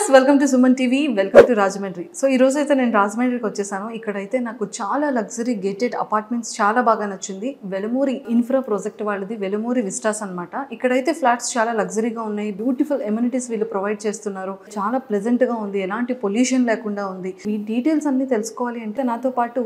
Viewers welcome to Suman TV welcome to Rajahmundry. So ఈ రోజు అయితే నేను రాజమండ్రికి వచ్చేసాను. ఇక్కడైతే నాకు చాలా లగ్జరీ గేటెడ్ అపార్ట్మెంట్స్ చాలా బాగా నచ్చింది. వెలమూరి ఇన్ఫ్రా ప్రాజెక్ట్ వాళ్ళది వెలమూరి విస్టాస్ అన్నమాట. ఇక్కడైతే ఫ్లాట్స్ చాలా లగ్జరీగా ఉన్నాయి. బ్యూటిఫుల్ ఎమ్యూనిటీస్ వీళ్ళు ప్రొవైడ్ చేస్తున్నారు. చాలా ప్లెజెంట్ గా ఉంది. ఎలాంటి పొల్యూషన్ లేకుండా ఉంది. ఈ డీటెయిల్స్ అన్ని తెలుసుకోవాలి అంటే నాతో పాటు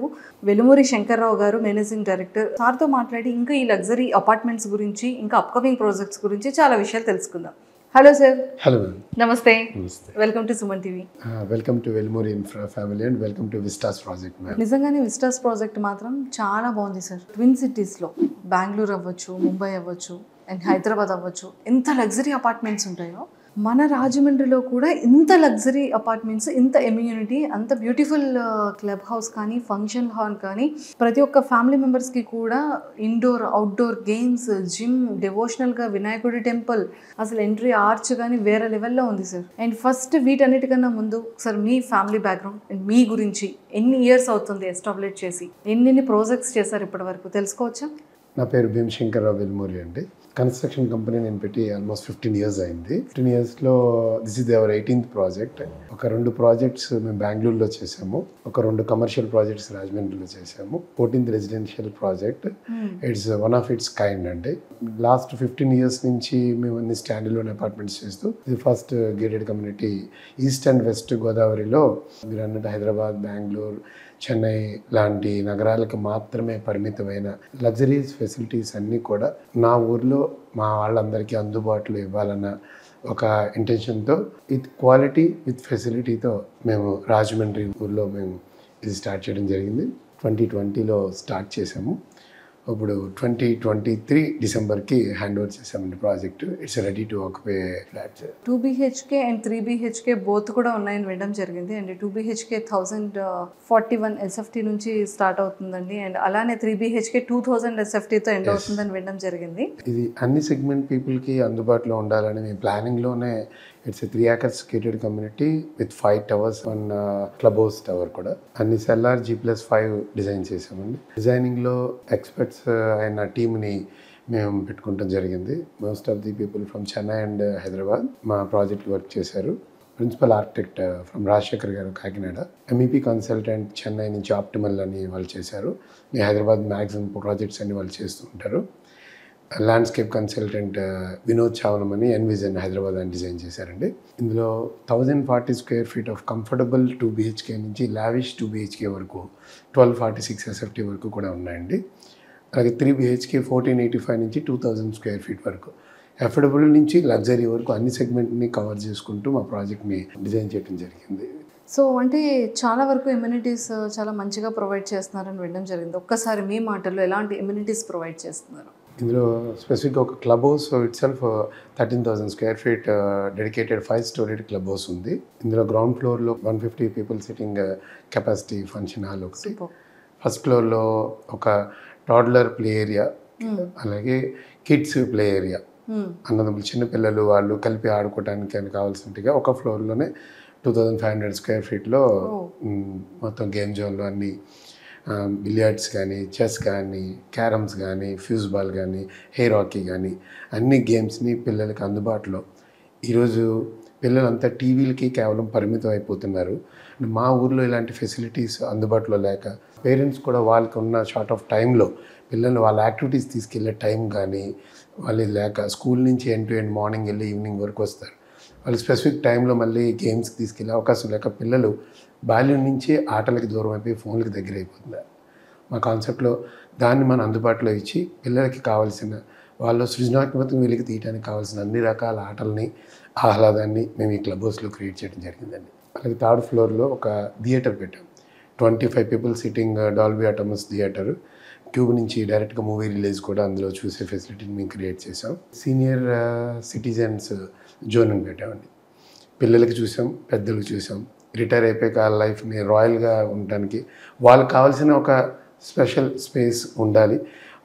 వెలమూరి శంకర్రావు గారు మేనేజింగ్ డైరెక్టర్ సార్తో మాట్లాడి ఇంకా ఈ లగ్జరీ అపార్ట్మెంట్స్ గురించి ఇంకా అప్కమింగ్ ప్రాజెక్ట్స్ గురించి చాలా విషయాలు తెలుసుకుందాం. Hello sir. హలో నమస్తే. నమస్తే. Welcome to Suman TV. Welcome to Velmuri infra family and welcome to Vistas project. నిజంగానే విస్టాస్ ప్రాజెక్ట్ మాత్రం చాలా బాగుంది సార్. ట్విన్ సిటీస్లో బెంగళూరు అవ్వచ్చు, ముంబై అవ్వచ్చు అండ్ హైదరాబాద్ అవ్వచ్చు, ఎంత లగ్జరీ అపార్ట్మెంట్స్ ఉంటాయో మన రాజమండ్రిలో కూడా ఇంత లగ్జరీ అపార్ట్మెంట్స్, ఇంత ఎమ్యూనిటీ, అంత బ్యూటిఫుల్ క్లబ్ హౌస్ కానీ ఫంక్షన్ హాల్ కానీ ప్రతి ఒక్క ఫ్యామిలీ మెంబర్స్కి కూడా ఇండోర్ అవుట్డోర్ గేమ్స్, జిమ్, డివోషనల్గా వినాయకుడి టెంపుల్, అసలు ఎంట్రీ ఆర్చ్ కానీ వేరే లెవెల్లో ఉంది సార్. అండ్ ఫస్ట్ వీటన్నిటికన్నా ముందు సార్ మీ ఫ్యామిలీ బ్యాక్గ్రౌండ్ అండ్ మీ గురించి ఎన్ని ఇయర్స్ అవుతుంది ఎస్టాబ్లిష్ చేసి, ఎన్ని ప్రాజెక్ట్స్ చేశారు ఇప్పటి వరకు తెలుసుకోవచ్చా? నా పేరు భీమశంకర్రావు వెల్మూరి అండి. కన్స్ట్రక్షన్ కంపెనీ నేను పెట్టి ఆల్మోస్ట్ 15 years అయింది. 15 yearsలో this is our 18th project. ఒక 2 ప్రాజెక్ట్స్ మేము బెంగళూరులో చేసాము, ఒక 2 కమర్షియల్ ప్రాజెక్ట్స్ రాజమండ్రిలో చేసాము. 14th residential project. It's one of it's kind అండి. లాస్ట్ 15 years నుంచి మేము అన్ని స్టాండ్ లోన్ అపార్ట్మెంట్స్ చేస్తూ ఇది first gated community east and west గోదావరిలో మీరు అన్నట్టు హైదరాబాద్, బెంగళూరు, చెన్నై లాంటి నగరాలకు మాత్రమే పరిమితమైన లగ్జరీస్ ఫెసిలిటీస్ అన్నీ కూడా నా ఊర్లో మా వాళ్ళందరికీ అందుబాటులో ఇవ్వాలన్న ఒక ఇంటెన్షన్తో విత్ క్వాలిటీ విత్ ఫెసిలిటీతో మేము రాజమండ్రి ఊర్లో మేము ఇది స్టార్ట్ చేయడం జరిగింది. 2020లో స్టార్ట్ చేసాము. ఇప్పుడు 2023 డిసెంబర్కి హ్యాండ్ ఓవర్ చేసామండి project. It's ready to occupy flats. 2 BHK and 3 BHK both కూడా ఉన్నాయని వినడం జరిగింది. అండ్ 2 BHK 1041 SFT నుంచి స్టార్ట్ అవుతుందండి. అండ్ అలానే 3 BHK 2000 SFTతో ఎండ్ అవుతుందని వినడం జరిగింది. ఇది అన్ని సెగ్మెంట్ పీపుల్కి అందుబాటులో ఉండాలని మేము ప్లానింగ్లోనే it's 3 acres gated community with 5 towers, 1 club house tower కూడా. అన్ని సెల్లార్ G+5 డిజైన్ చేసామండి. డిజైనింగ్లో ఎక్స్పర్ట్స్ అయిన టీమ్ని మేము పెట్టుకుంటాం జరిగింది. Most of the people from Chennai and Hyderabad మా ప్రాజెక్ట్ వర్క్ చేశారు. ప్రిన్సిపల్ ఆర్కిటెక్ట్ ఫ్రమ్ రాజశేఖర్ గారు కాకినాడ, MEP కన్సల్టెంట్ చెన్నై నుంచి ఆప్టిమల్ అని వాళ్ళు చేశారు. మీ హైదరాబాద్ మ్యాక్సిమం ప్రాజెక్ట్స్ అన్ని వాళ్ళు చేస్తూ ఉంటారు. ల్యాండ్స్కేప్ కన్సల్టెంట్ వినోద్ చావనం అని ఎన్విజన్ హైదరాబాద్ అని డిజైన్ చేశారండి. ఇందులో 1040 square feet of comfortable 2 BHK నుంచి లావిష్ 2 BHK వరకు 1246 SFT వరకు కూడా ఉన్నాయండి. అలాగే 3 BHK 1485 నుంచి 2000 square feet వరకు అఫోర్డబుల్ నుంచి లగ్జరీ వరకు అన్ని సెగ్మెంట్ని కవర్ చేసుకుంటూ మా ప్రాజెక్ట్ని డిజైన్ చేయడం జరిగింది. సో అంటే చాలా వరకు ఎమ్యూనిటీస్ చాలా మంచిగా ప్రొవైడ్ చేస్తున్నారని వినడం జరిగింది. ఒక్కసారి మీ మాటల్లో ఎలాంటి ఎమ్యూనిటీస్ ప్రొవైడ్ చేస్తున్నారు? ఇందులో స్పెసిఫిక్గా ఒక club house it self 13,000 square feet dedicated 5-storied club house ఉంది. ఇందులో గ్రౌండ్ ఫ్లోర్లో 150 people sitting capacity function hall ఒకటి, ఫస్ట్ ఫ్లోర్లో ఒక టాడ్లర్ ప్లే ఏరియా, అలాగే కిడ్స్ ప్లే ఏరియా, అన్నదమ్ములు చిన్నపిల్లలు వాళ్ళు కలిపి ఆడుకోవడానికి అని కావాల్సినట్టుగా ఒక ఫ్లోర్లోనే 2500 square feetలో మొత్తం గేమ్ జోన్లు అన్నీ, బిలియర్డ్స్ కానీ, చెస్ కానీ, క్యారమ్స్ కానీ, ఫ్యూజ్ బాల్ కానీ, హెయిర్ హాకీ కానీ అన్ని గేమ్స్ని పిల్లలకి అందుబాటులో. ఈరోజు పిల్లలంతా టీవీలకి కేవలం పరిమితం అయిపోతున్నారు. మా ఊర్లో ఇలాంటి ఫెసిలిటీస్ అందుబాటులో లేక పేరెంట్స్ కూడా వాళ్ళకి ఉన్న షార్ట్ ఆఫ్ టైంలో పిల్లల్ని వాళ్ళ యాక్టివిటీస్ తీసుకెళ్ళే టైం కానీ వాళ్ళు లేక స్కూల్ నుంచి ఎండ్ టు ఎండ్ మార్నింగ్ వెళ్ళి ఈవినింగ్ వరకు వస్తారు. వాళ్ళు స్పెసిఫిక్ టైంలో మళ్ళీ గేమ్స్కి తీసుకెళ్ళే అవకాశం లేక పిల్లలు బాల్యం నుంచి ఆటలకి దూరం అయిపోయి ఫోన్లకి దగ్గర అయిపోతున్నారు. మా కాన్సెప్ట్లో దాన్ని మనం అందుబాటులో ఇచ్చి పిల్లలకి కావాల్సిన వాళ్ళు సృజనాత్మకతను వెలికి తీయడానికి కావాల్సిన అన్ని రకాల ఆటలని, ఆహ్లాదాన్ని మేము ఈ క్లబ్ హౌస్లో క్రియేట్ చేయడం జరిగిందండి. అలాగే 3rd floorలో ఒక థియేటర్ పెట్టాం. 25 people sitting Dolby Atmos theatre. Qube నుంచి డైరెక్ట్గా మూవీ రిలీజ్ కూడా అందులో చూసే ఫెసిలిటీని మేము క్రియేట్ చేసాం. సీనియర్ సిటిజన్స్ జోన్ అని పెట్టామండి. పిల్లలకి చూసాం, పెద్దలకు చూసాం. రిటైర్ అయిపోయాక లైఫ్ని రాయల్గా ఉండడానికి వాళ్ళకి కావాల్సిన ఒక స్పెషల్ స్పేస్ ఉండాలి.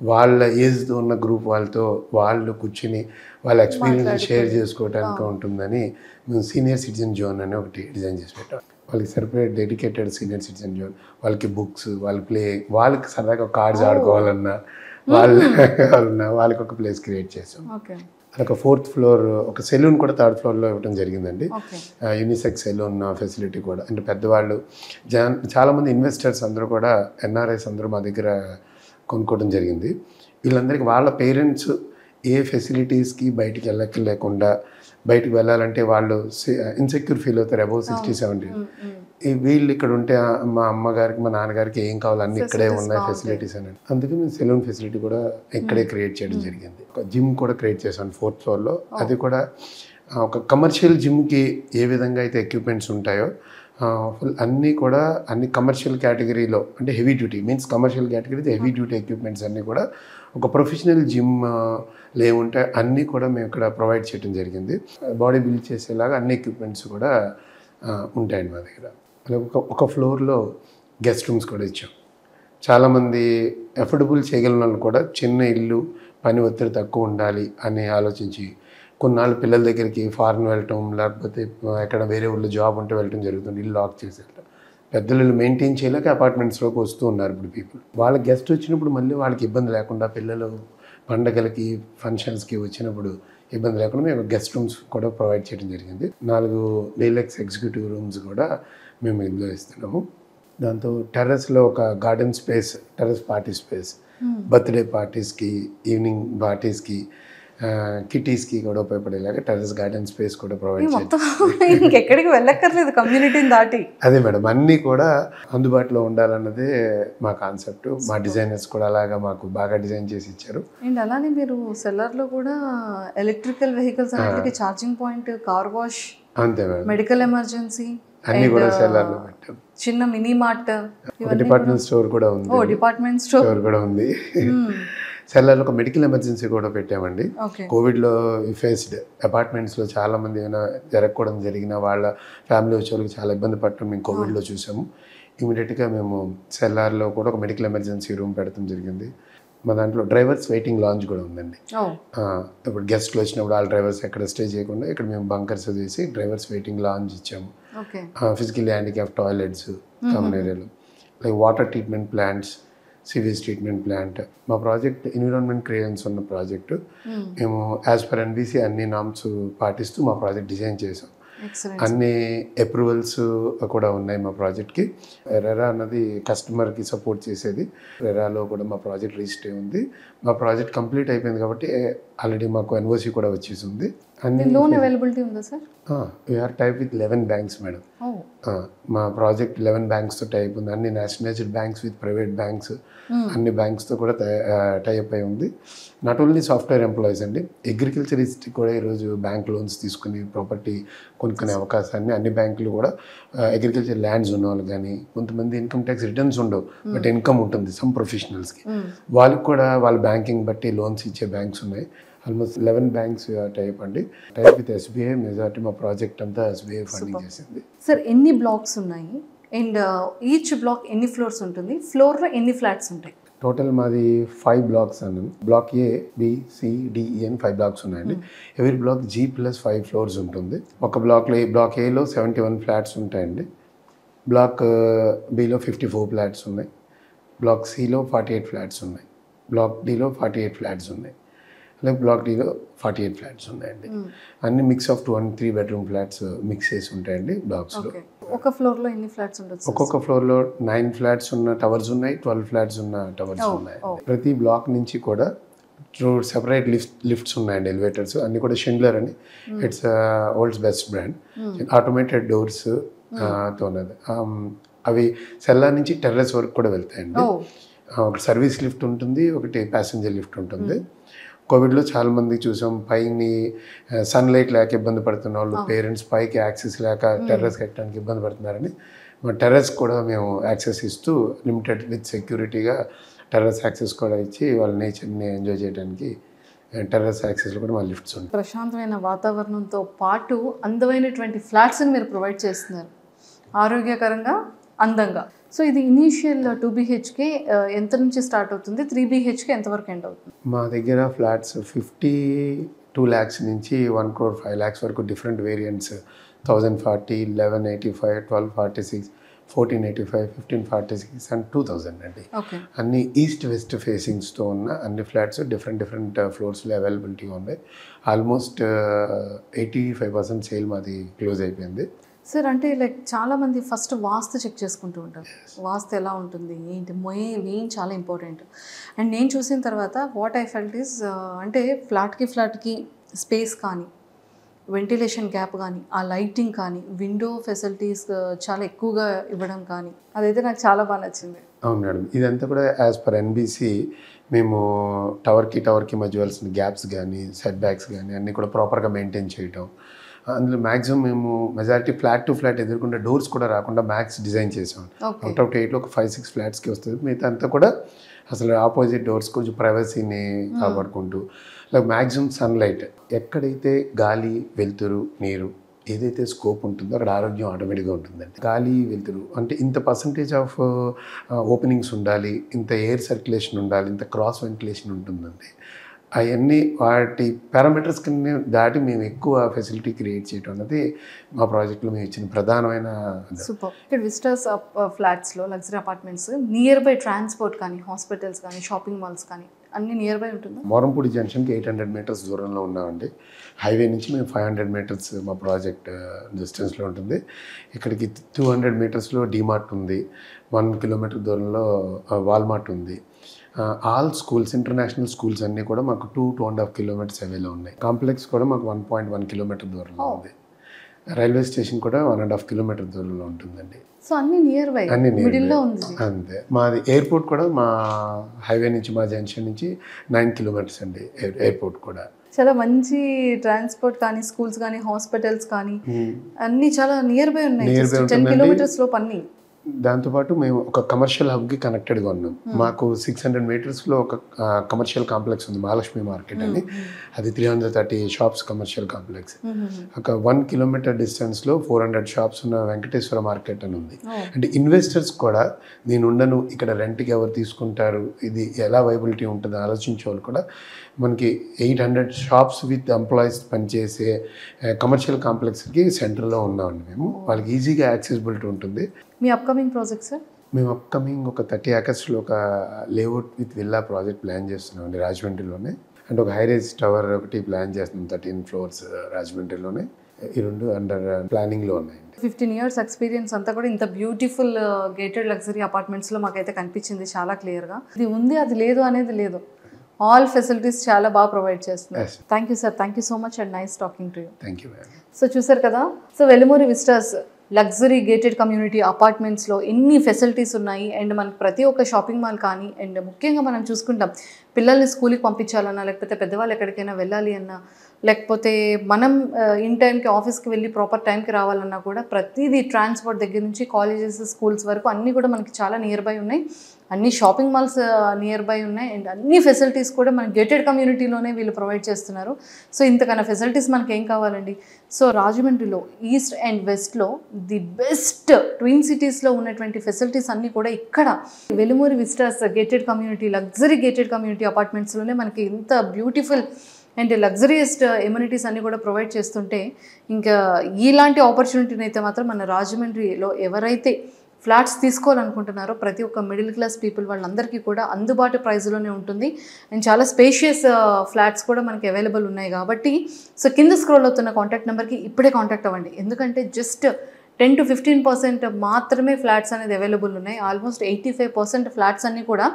వాళ్ళ ఏజ్తో ఉన్న గ్రూప్ వాళ్ళతో వాళ్ళు కూర్చుని వాళ్ళ ఎక్స్పీరియన్స్ షేర్ చేసుకోవడానికి ఉంటుందని మేము సీనియర్ సిటిజన్ జోన్ అని ఒకటి డిజైన్ చేసి పెట్టాం. వాళ్ళకి separate dedicated senior citizen zone, వాళ్ళకి బుక్స్, వాళ్ళ ప్లే, వాళ్ళకి సరదాగా కార్డ్స్ ఆడుకోవాలన్నా వాళ్ళకి ఒక ప్లేస్ క్రియేట్ చేసాం. ఒక 4th ఫ్లోర్ ఒక సెలూన్ కూడా 3rd ఫ్లోర్లో ఇవ్వడం జరిగిందండి. ఓకే. యూనిసెక్స్ సెలూన్ ఫెసిలిటీ కూడా, అంటే పెద్దవాళ్ళు చాలామంది ఇన్వెస్టర్స్ అందరూ కూడా ఎన్ఆర్ఐస్ అందరూ మా దగ్గర కొనుక్కోవడం జరిగింది. వీళ్ళందరికీ వాళ్ళ పేరెంట్స్ ఏ ఫెసిలిటీస్కి బయటికి లేకుండా బయటికి వెళ్ళాలంటే వాళ్ళు ఇన్సెక్యూర్ ఫీల్ అవుతారు అబౌవ్ 60-70. వీళ్ళు ఇక్కడ ఉంటే మా అమ్మగారికి మా నాన్నగారికి ఏం కావాలి అన్ని ఇక్కడే ఉన్నాయి ఫెసిలిటీస్ అని. అందుకే మేము సెలూన్ ఫెసిలిటీ కూడా ఇక్కడే క్రియేట్ చేయడం జరిగింది. ఒక జిమ్ కూడా క్రియేట్ చేశాను 4th ఫ్లోర్లో. అది కూడా ఒక కమర్షియల్ జిమ్కి ఏ విధంగా అయితే ఎక్విప్మెంట్స్ ఉంటాయో అన్నీ కూడా అన్ని కమర్షియల్ కేటగిరీలో, అంటే heavy duty means commercial category heavy duty equipments అన్నీ కూడా ఒక ప్రొఫెషనల్ జిమ్ లేవుంటే అన్నీ కూడా మేము ఇక్కడ ప్రొవైడ్ చేయడం జరిగింది. బాడీ బిల్డ్ చేసేలాగా అన్ని ఎక్విప్మెంట్స్ కూడా ఉంటాయండి మా దగ్గర. అలాగే ఒక ఫ్లోర్లో గెస్ట్ రూమ్స్ కూడా ఇచ్చాం. చాలామంది అఫోర్డబుల్ చేయగలిగిన వాళ్ళు కూడా చిన్న ఇల్లు, పని ఒత్తిడి తక్కువ ఉండాలి అని ఆలోచించి కొన్నాళ్ళు పిల్లల దగ్గరికి ఫారెన్ వెళ్ళటం, లేకపోతే ఎక్కడ వేరే ఊళ్ళో జాబ్ ఉంటే వెళ్ళటం జరుగుతుంది. ఇల్లు లాక్ చేసి వెళ్ళటం, పెద్దలు మెయింటైన్ చేయలేక అపార్ట్మెంట్స్లోకి వస్తూ ఉన్నారు ఇప్పుడు పీపుల్. వాళ్ళ గెస్ట్ వచ్చినప్పుడు మళ్ళీ వాళ్ళకి ఇబ్బంది లేకుండా, పిల్లలు పండగలకి ఫంక్షన్స్కి వచ్చినప్పుడు ఇబ్బంది లేకుండా మేము గెస్ట్ రూమ్స్ కూడా ప్రొవైడ్ చేయడం జరిగింది. 4 డీలక్స్ ఎగ్జిక్యూటివ్ రూమ్స్ కూడా మేము ఇందులో ఇస్తున్నాము. దాంతో టెర్రస్లో ఒక garden space, terrace party space, birthday పార్టీస్కి, ఈవినింగ్ పార్టీస్కి, కిటీస్కి కూడా ఉపయోగపడేలాగా టెర్రస్ గార్డెన్ స్పేస్ కూడా ప్రొవైడ్ చేస్తాం. ఇంకెక్కడికి వెళ్ళక్కర్లేదు కమ్యూనిటీని దాటి. అదే మేడం, అన్నీ కూడా అందుబాటులో ఉండాలన్నదే మా కాన్సెప్ట్. మా డిజైనర్స్ కూడా అలాగా మాకు బాగా డిజైన్ చేసి ఇచ్చారు. అండ్ అలానే మీరు సెల్లర్లో కూడా ఎలక్ట్రికల్ వెహికల్స్ అన్నిటికీ ఛార్జింగ్ పాయింట్, కార్ వాష్, అంతే మేడం, మెడికల్ ఎమర్జెన్సీ అన్నీ కూడా సెల్లర్లో పెట్టాం. చిన్న మినీ మార్ట్, డిపార్ట్మెంట్ స్టోర్ కూడా ఉంది. డిపార్ట్మెంట్ స్టోర్ కూడా ఉంది. సెల్లర్లో ఒక మెడికల్ ఎమర్జెన్సీ కూడా పెట్టామండి. కోవిడ్లో ఫేస్డ్ అపార్ట్మెంట్స్లో చాలామంది ఏమైనా జరగకూడదు జరిగిన వాళ్ళ ఫ్యామిలీ వచ్చే వాళ్ళకి చాలా ఇబ్బంది పడటం మేము కోవిడ్లో చూసాము. ఇమీడియట్గా మేము సెల్లార్లో కూడా ఒక మెడికల్ ఎమర్జెన్సీ రూమ్ పెడతాం జరిగింది. మా దాంట్లో డ్రైవర్స్ వెయిటింగ్ లాంజ్ కూడా ఉందండి. ఇప్పుడు గెస్ట్లు వచ్చినప్పుడు వాళ్ళ డ్రైవర్స్ ఎక్కడ స్టే చేయకుండా ఇక్కడ మేము బంకర్స్ వేసి డ్రైవర్స్ వెయిటింగ్ లాంజ్ ఇచ్చాము. ఫిజికల్లీ హ్యాండిక్యాప్ టాయిలెట్స్ కామన్ ఏరియాలో, like water treatment plants, sewage treatment plant. మా ప్రాజెక్ట్ ఎన్విరాన్మెంట్ క్లియరెన్స్ ఉన్న ప్రాజెక్టు. మేము యాజ్ పర్ ఎన్బీసీ అన్ని నామ్స్ పాటిస్తూ మా ప్రాజెక్ట్ డిజైన్ చేసాం. అన్ని అప్రూవల్స్ కూడా ఉన్నాయి మా ప్రాజెక్ట్కి. రెరా అన్నది కస్టమర్కి సపోర్ట్ చేసేది. రెరాలో కూడా మా ప్రాజెక్ట్ రిజిస్టర్ అయి ఉంది. మా ప్రాజెక్ట్ కంప్లీట్ అయిపోయింది కాబట్టి ఆల్రెడీ మాకు ఎన్ఓసి కూడా వచ్చేసి ఉంది. అన్ని లోన్ అవైలబిలిటీ ఉందా sir? We're tie up with 11 banks madam. మా ప్రాజెక్ట్ 11 బ్యాంక్స్తో టైప్ ఉంది. అన్ని nationalized banks with private banks, అన్ని బ్యాంక్స్తో కూడా టైప్ అయి ఉంది. నాట్ ఓన్లీ సాఫ్ట్వేర్ ఎంప్లాయీస్ అండి, అగ్రికల్చరిస్ట్ కూడా ఈరోజు బ్యాంక్ లోన్స్ తీసుకుని ప్రాపర్టీ కొనుక్కునే అవకాశాన్ని అన్ని బ్యాంకులు కూడా, అగ్రికల్చర్ ల్యాండ్స్ ఉన్న వాళ్ళు కానీ, కొంతమంది ఇన్కమ్ ట్యాక్స్ రిటర్న్స్ ఉండవు బట్ ఇన్కమ్ ఉంటుంది సమ్ ప్రొఫెషనల్స్కి, వాళ్ళకి కూడా వాళ్ళ బ్యాంకింగ్ బట్టి లోన్స్ ఇచ్చే బ్యాంక్స్ ఉన్నాయి. ఆల్మోస్ట్ 11 బ్యాంక్స్ టైప్ అండి. Type with SBI. మెజారిటీ మా ప్రాజెక్ట్ అంతా ఎస్బీఐ ఫండింగ్ చేసింది. సార్ ఎన్ని బ్లాక్స్ ఉన్నాయి అండ్ ఈచ్ బ్లాక్ ఎన్ని ఫ్లోర్స్ ఉంటుంది, ఫ్లోర్లో ఎన్ని ఫ్లాట్స్ ఉంటాయి? టోటల్ మాది 5 బ్లాక్స్ అన్నాను. బ్లాక్ ఏ, బి, సి, డి, ఈ అని 5 బ్లాక్స్ ఉన్నాయండి. ఎవరి బ్లాక్ G+5 ఫ్లోర్స్ ఉంటుంది. ఒక బ్లాక్లో బ్లాక్ ఏలో 71 ఫ్లాట్స్ ఉంటాయండి. బ్లాక్ బిలో 54 ఫ్లాట్స్ ఉన్నాయి. బ్లాక్ సిలో 48 ఫ్లాట్స్ ఉన్నాయి. బ్లాక్ డిలో 48 ఫ్లాట్స్ ఉన్నాయి. అలాగే బ్లాక్ డిలో 48 ఫ్లాట్స్ ఉన్నాయండి. అన్ని mix of 2 and 3 bedroom flats mix చేసి ఉంటాయండి బ్లాక్స్లో. ఒక ఫ్లోర్లో ఎన్ని ఫ్లాట్స్ ఉండొచ్చు? ఒక్కొక్క ఫ్లోర్లో 9 ఫ్లాట్స్ ఉన్న టవర్స్ ఉన్నాయి, 12 ఫ్లాట్స్ ఉన్న టవర్స్ ఉన్నాయి. ప్రతి బ్లాక్ నుంచి కూడా సెపరేట్ లిఫ్ట్స్ ఉన్నాయండి, ఎలివేటర్స్ అన్ని కూడా షిండ్లర్ అని, it's world's best brand. Automated doors తో ఉన్నది. అవి సెల్లార్ నుంచి టెర్రస్ వరకు కూడా వెళ్తాయండి. ఒకటి సర్వీస్ లిఫ్ట్ ఉంటుంది, ఒకటి ప్యాసింజర్ లిఫ్ట్ ఉంటుంది. కోవిడ్లో చాలామంది చూసాం, పైని సన్లైట్ లేక ఇబ్బంది పడుతున్న వాళ్ళు, పేరెంట్స్ పైకి యాక్సెస్ లేక టెర్రస్కి ఎక్కడానికి ఇబ్బంది పడుతున్నారని మా టెర్రస్ కూడా మేము యాక్సెస్ ఇస్తూ లిమిటెడ్ విత్ సెక్యూరిటీగా టెర్రస్ యాక్సెస్ కూడా ఇచ్చి వాళ్ళ నేచర్ని ఎంజాయ్ చేయడానికి టెర్రస్ యాక్సెస్లో కూడా మా లిఫ్ట్స్ ఉంటాయి. ప్రశాంతమైన వాతావరణంతో పాటు అందమైనటువంటి ఫ్లాట్స్ని మీరు ప్రొవైడ్ చేస్తున్నారు, ఆరోగ్యకరంగా, అందంగా. సో ఇది ఇనీషియల్ 2 BHK ఎంత నుంచి స్టార్ట్ అవుతుంది, 3 BHK ఎంతవరకు ఎండ్ అవుతుంది? మా దగ్గర ఫ్లాట్స్ 52 lakhs నుంచి 1 crore 5 lakhs వరకు డిఫరెంట్ వేరియంట్స్, 1040, 1185, 1246, 1485, 1546 అండ్ 2000 అండి. ఓకే. అన్ని ఈస్ట్ వెస్ట్ ఫేసింగ్స్తో ఉన్న అన్ని ఫ్లాట్స్ డిఫరెంట్ ఫ్లోర్స్లో అవైలబిలిటీగా ఉన్నాయి. ఆల్మోస్ట్ 85% సేల్ మాది క్లోజ్ అయిపోయింది. సార్ అంటే లైక్ చాలామంది ఫస్ట్ వాస్తు చెక్ చేసుకుంటూ ఉంటారు. వాస్తు ఎలా ఉంటుంది ఏంటి మెయిన్ చాలా ఇంపార్టెంట్. అండ్ నేను చూసిన తర్వాత వాట్ ఐ ఫెల్ట్ ఈస్ అంటే ఫ్లాట్కి స్పేస్ కానీ, వెంటిలేషన్ గ్యాప్ కానీ, ఆ లైటింగ్ కానీ, విండో ఫెసిలిటీస్ చాలా ఎక్కువగా ఇవ్వడం కానీ అదైతే నాకు చాలా బాగా నచ్చింది. అవును మేడం, ఇదంతా కూడా యాజ్ పర్ ఎన్బిసి మేము టవర్కి మధ్య వలసిన గ్యాప్స్ కానీ సెట్ బ్యాక్స్ కానీ అన్నీ కూడా ప్రాపర్గా మెయింటైన్ చేయటం. అందులో మ్యాక్సిమం మేము మెజారిటీ ఫ్లాట్ టు ఫ్లాట్ ఎదుర్కొంటే డోర్స్ కూడా రాకుండా మ్యాక్స్ డిజైన్ చేసాం. అవుట్ ఆఫ్ 8లో ఒక 5-6 ఫ్లాట్స్కి వస్తుంది. మిగతా అంతా కూడా అసలు ఆపోజిట్ డోర్స్ కొంచెం ప్రైవసీని కాపాడుకుంటూ లైక్ మ్యాక్సిమం సన్లైట్, ఎక్కడైతే గాలి వెలుతురు నీరు ఏదైతే స్కోప్ ఉంటుందో అక్కడ ఆరోగ్యం ఆటోమేటిక్గా ఉంటుందండి. గాలి వెలుతురు అంటే ఇంత పర్సంటేజ్ ఆఫ్ ఓపెనింగ్స్ ఉండాలి, ఇంత ఎయిర్ సర్క్యులేషన్ ఉండాలి, ఇంత క్రాస్ వెంటిలేషన్ ఉంటుందండి. అవన్నీ వాటి పారామీటర్స్ కింద దాటి మేము ఎక్కువ ఫెసిలిటీ క్రియేట్ చేయడం అన్నది మా ప్రాజెక్ట్లో మేము ఇచ్చిన ప్రధానమైన. సూపర్. ఇక్కడ విస్టాస్ ఫ్లాట్స్లో luxury apartments nearby transport కానీ, హాస్పిటల్స్ కానీ, షాపింగ్ మాల్స్ కానీ అన్నీ నియర్ బై ఉంటుంది. మోరంపూడి జంక్షన్కి 800 మీటర్స్ దూరంలో ఉన్నామండి. హైవే నుంచి మేము 500 మీటర్స్ మా ప్రాజెక్ట్ డిస్టెన్స్లో ఉంటుంది. ఇక్కడికి 200 మీటర్స్లో డీమార్ట్ ఉంది, 1 కిలోమీటర్ దూరంలో వాల్మార్ట్ ఉంది. ఆల్ స్కూల్స్, ఇంటర్నేషనల్ స్కూల్స్ అన్నీ కూడా మాకు 2.5 కిలోమీటర్స్ అవేలో ఉన్నాయి. కాంప్లెక్స్ కూడా మాకు 1.1 కిలోమీటర్ దూరంలో ఉంది. రైల్వే స్టేషన్ కూడా 1.5 కిలోమీటర్ దూరంలో ఉంటుందండి. సో అన్ని నియర్ బై, మిడిల్లో ఉంది. అంతే. మాది ఎయిర్పోర్ట్ కూడా మా హైవే నుంచి మా జంక్షన్ నుంచి 9 కిలోమీటర్స్ అండి ఎయిర్పోర్ట్ కూడా. చాలా మంచి ట్రాన్స్పోర్ట్ కానీ, స్కూల్స్ కానీ, హాస్పిటల్స్ కానీ అన్నీ చాలా నియర్ బై ఉన్నాయి. 10 కిలోమీటర్స్ లోపు అన్నీ. దాంతోపాటు మేము ఒక కమర్షియల్ హబ్కి కనెక్టెడ్గా ఉన్నాం. మాకు 600 మీటర్స్లో ఒక కమర్షియల్ కాంప్లెక్స్ ఉంది, మహాలక్ష్మి మార్కెట్ అని. అది 330 షాప్స్ కమర్షియల్ కాంప్లెక్స్. ఒక 1 కిలోమీటర్ డిస్టెన్స్లో 400 షాప్స్ ఉన్న వెంకటేశ్వర మార్కెట్ అని ఉంది. అంటే ఇన్వెస్టర్స్ కూడా నేను ఉండను ఇక్కడ రెంట్కి ఎవరు తీసుకుంటారు, ఇది ఎలా వైబిలిటీ ఉంటుందో ఆలోచించే వాళ్ళు కూడా మనకి 800 షాప్స్ విత్ ఎంప్లాయీస్ పనిచేసే కమర్షియల్ కాంప్లెక్స్కి సెంటర్లో ఉన్నామండి మేము. వాళ్ళకి ఈజీగా యాక్సెసిబిలిటీ ఉంటుంది. మీ అప్కమింగ్ ప్రాజెక్ట్ సార్? మేము అప్కమింగ్ ఒక 30 acresలో ఒక layout with villa project plan చేస్తున్నామండి రాజమండ్రిలోనే. అంటే ఒక హైరేజ్ టవర్ ఒకటి ప్లాన్ చేస్తున్నాం, 13 floors రాజమండ్రిలోనే. ఈ 2 అండర్ ప్లానింగ్లో ఉన్నాయండి. 15 years ఎక్స్పీరియన్స్ అంతా కూడా ఇంత బ్యూటిఫుల్ గేటెడ్ లగ్జరీ అపార్ట్మెంట్స్లో మాకైతే కనిపించింది చాలా క్లియర్గా. ఇది ఉంది అది లేదు అనేది లేదు, ఆల్ ఫెసిలిటీస్ చాలా బాగా ప్రొవైడ్ చేస్తున్నారు. Thank you sir, thank you so much and nice talking to you. Thank you ma'am. So చూసారు కదా, so Velumuri Vistas luxury gated community అపార్ట్మెంట్స్లో ఎన్ని ఫెసిలిటీస్ ఉన్నాయి. అండ్ మనకి ప్రతి ఒక్క షాపింగ్ మాల్ కానీ, అండ్ ముఖ్యంగా మనం చూసుకుంటాం పిల్లల్ని స్కూల్కి పంపించాలన్నా, లేకపోతే పెద్దవాళ్ళు ఎక్కడికైనా వెళ్ళాలి అన్నా, లేకపోతే మనం ఇన్ టైంకి ఆఫీస్కి వెళ్ళి ప్రాపర్ టైంకి రావాలన్నా కూడా ప్రతిదీ ట్రాన్స్పోర్ట్ దగ్గర నుంచి కాలేజెస్, స్కూల్స్ వరకు అన్నీ కూడా మనకి చాలా నియర్ బై ఉన్నాయి. అన్ని షాపింగ్ మాల్స్ నియర్ బై ఉన్నాయి. అండ్ అన్ని ఫెసిలిటీస్ కూడా మన గేటెడ్ కమ్యూనిటీలోనే వీళ్ళు ప్రొవైడ్ చేస్తున్నారు. సో ఇంతకన్నా ఫెసిలిటీస్ మనకి ఏం కావాలండి. సో రాజమండ్రిలో ఈస్ట్ అండ్ వెస్ట్లో ది బెస్ట్ ట్విన్ సిటీస్లో ఉన్నటువంటి ఫెసిలిటీస్ అన్నీ కూడా ఇక్కడ Velumuri Vistas gated community, luxury gated community అపార్ట్మెంట్స్లోనే మనకి ఇంత బ్యూటిఫుల్ అండ్ లగ్జరియస్ట్ ఎమ్యూనిటీస్ అన్నీ కూడా ప్రొవైడ్ చేస్తుంటే, ఇంకా ఇలాంటి ఆపర్చునిటీని అయితే మాత్రం మన రాజమండ్రిలో ఎవరైతే ఫ్లాట్స్ తీసుకోవాలనుకుంటున్నారో ప్రతి ఒక్క మిడిల్ క్లాస్ పీపుల్ వాళ్ళందరికీ కూడా అందుబాటు ప్రైస్లోనే ఉంటుంది. అండ్ చాలా స్పేషియస్ ఫ్లాట్స్ కూడా మనకి అవైలబుల్ ఉన్నాయి కాబట్టి సో కింద స్క్రోల్ అవుతున్న కాంటాక్ట్ నెంబర్కి ఇప్పుడే కాంటాక్ట్ అవ్వండి. ఎందుకంటే జస్ట్ 10 to 15% మాత్రమే ఫ్లాట్స్ అనేది అవైలబుల్ ఉన్నాయి. ఆల్మోస్ట్ 85% ఫ్లాట్స్ అన్నీ కూడా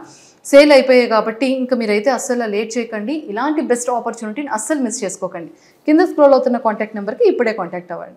సేల్ అయిపోయాయి కాబట్టి ఇంకా మీరైతే అస్సలు లేట్ చేయకండి. ఇలాంటి బెస్ట్ ఆపర్చునిటీని అస్సలు మిస్ చేసుకోకండి. కింద స్క్రోల్ అవుతున్న కాంటాక్ట్ నెంబర్కి ఇప్పుడే కాంటాక్ట్ అవ్వండి.